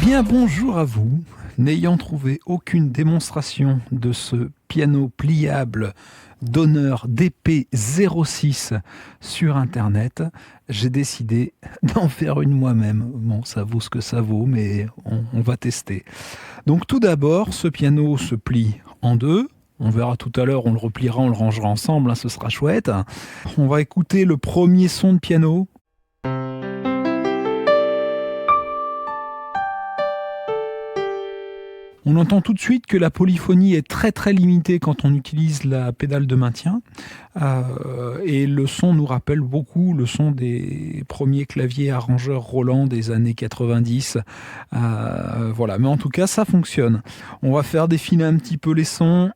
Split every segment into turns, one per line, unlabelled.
bien, bonjour à vous. N'ayant trouvé aucune démonstration de ce piano pliable Donner DP06 sur Internet, j'ai décidé d'en faire une moi-même. Bon, ça vaut ce que ça vaut, mais on va tester. Donc tout d'abord, ce piano se plie en deux. On verra tout à l'heure, on le repliera, on le rangera ensemble, ce sera chouette. On va écouter le premier son de piano. On entend tout de suite que la polyphonie est très très limitée quand on utilise la pédale de maintien et le son nous rappelle beaucoup le son des premiers claviers arrangeurs Roland des années 90. Voilà, mais en tout cas ça fonctionne. On va faire défiler un petit peu les sons.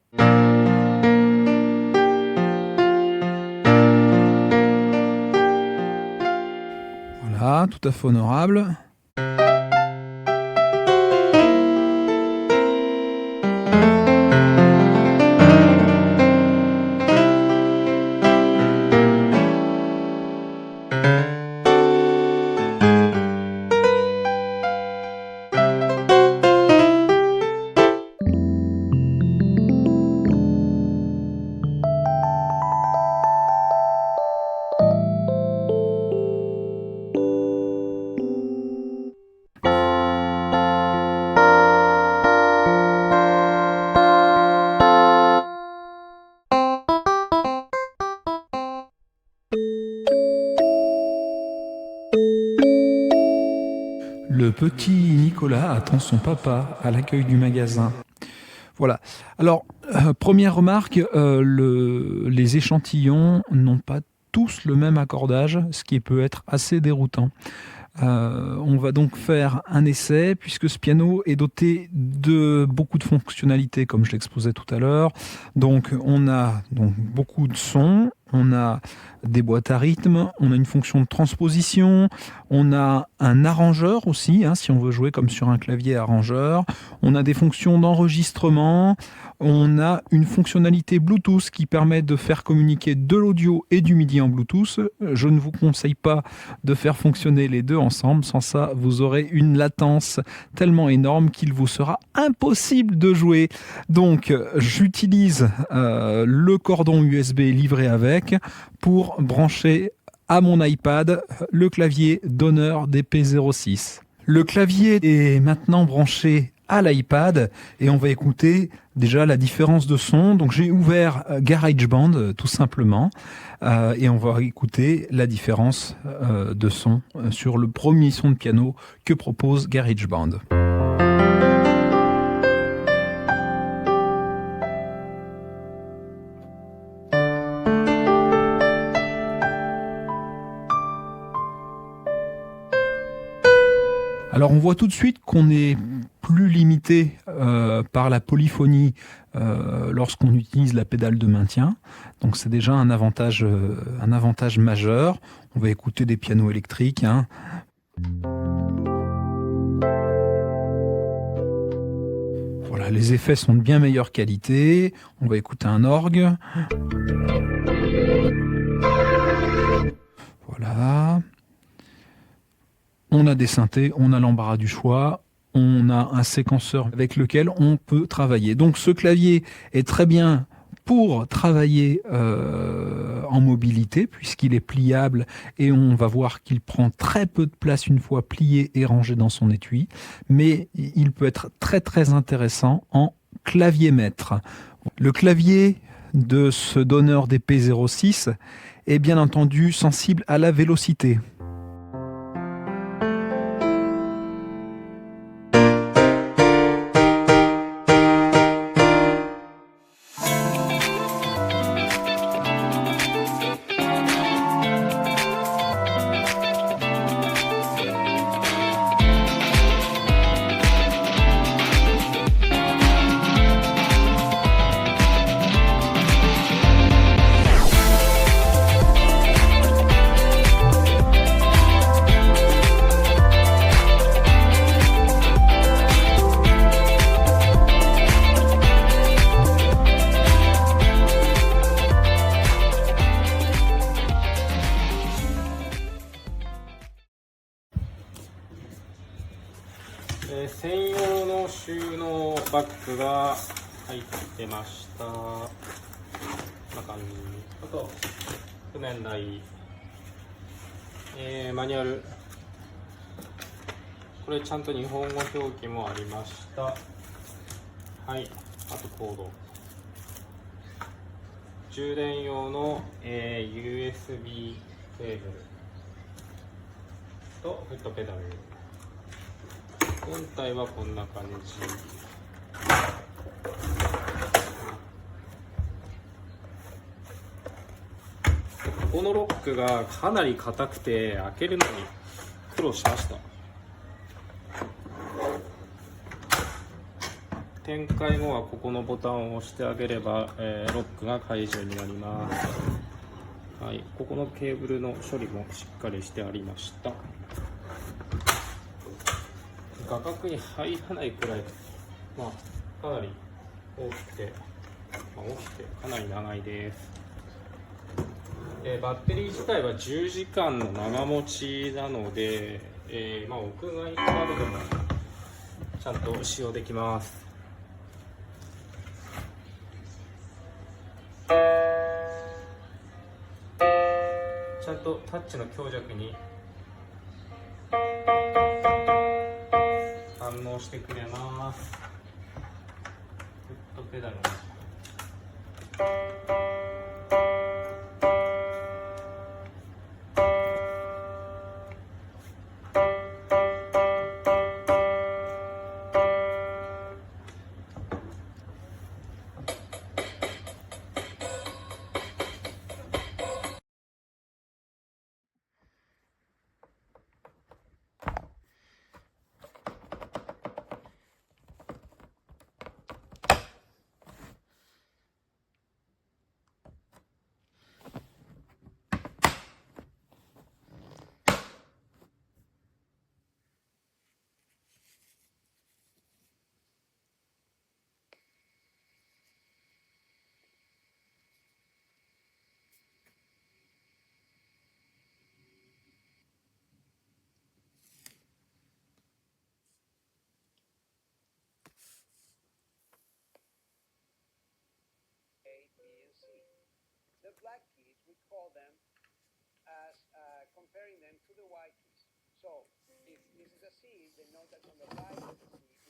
Voilà, tout à fait honorable. Le petit Nicolas attend son papa à l'accueil du magasin. Voilà. Alors, première remarque, les échantillons n'ont pas tous le même accordage, ce qui peut être assez déroutant. On va donc faire un essai, puisque ce piano est doté de beaucoup de fonctionnalités, comme je l'exposais tout à l'heure. Donc, on a donc beaucoup de sons. On a des boîtes à rythme, on a une fonction de transposition, on a un arrangeur aussi, si on veut jouer comme sur un clavier arrangeur, on a des fonctions d'enregistrement, on a une fonctionnalité Bluetooth qui permet de faire communiquer de l'audio et du MIDI en Bluetooth. Je ne vous conseille pas de faire fonctionner les deux ensemble, sans ça vous aurez une latence tellement énorme qu'il vous sera impossible de jouer. Donc j'utilise le cordon USB livré avec pour brancher à mon iPad le clavier Donner DP06. Le clavier est maintenant branché à l'iPad et on va écouter déjà la différence de son. Donc j'ai ouvert GarageBand tout simplement et on va écouter la différence de son sur le premier son de piano que propose GarageBand. Alors on voit tout de suite qu'on est plus limité par la polyphonie lorsqu'on utilise la pédale de maintien. Donc c'est déjà un avantage majeur. On va écouter des pianos électriques. Voilà, les effets sont de bien meilleure qualité. On va écouter un orgue. Voilà. On a des synthés, on a l'embarras du choix, on a un séquenceur avec lequel on peut travailler. Donc ce clavier est très bien pour travailler en mobilité, puisqu'il est pliable et on va voir qu'il prend très peu de place une fois plié et rangé dans son étui, mais il peut être très très intéressant en clavier maître. Le clavier de ce Donner DP06 est bien entendu sensible à la vélocité.
バッグが入ってました。こんな感じ。あと譜面台、マニュアル、これちゃんと日本語表記もありました。はい、あとコード、充電用の、USB ケーブルとフットペダル。本体はこんな感じ。ここのロックがかなり硬くて開けるのに苦労しました。展開後はここのボタンを押してあげれば、ロックが解除になります。はい、ここのケーブルの処理もしっかりしてありました。画角に入らないくらい、かなり大きくて、かなり長いです。バッテリー自体は10時間の長持ちなので、屋外などでもちゃんと使用できます。ちゃんとタッチの強弱に反応してくれます。フットペダルも
The black keys, we call them as comparing them to the white keys. So if this is a C, they know that on the right of the C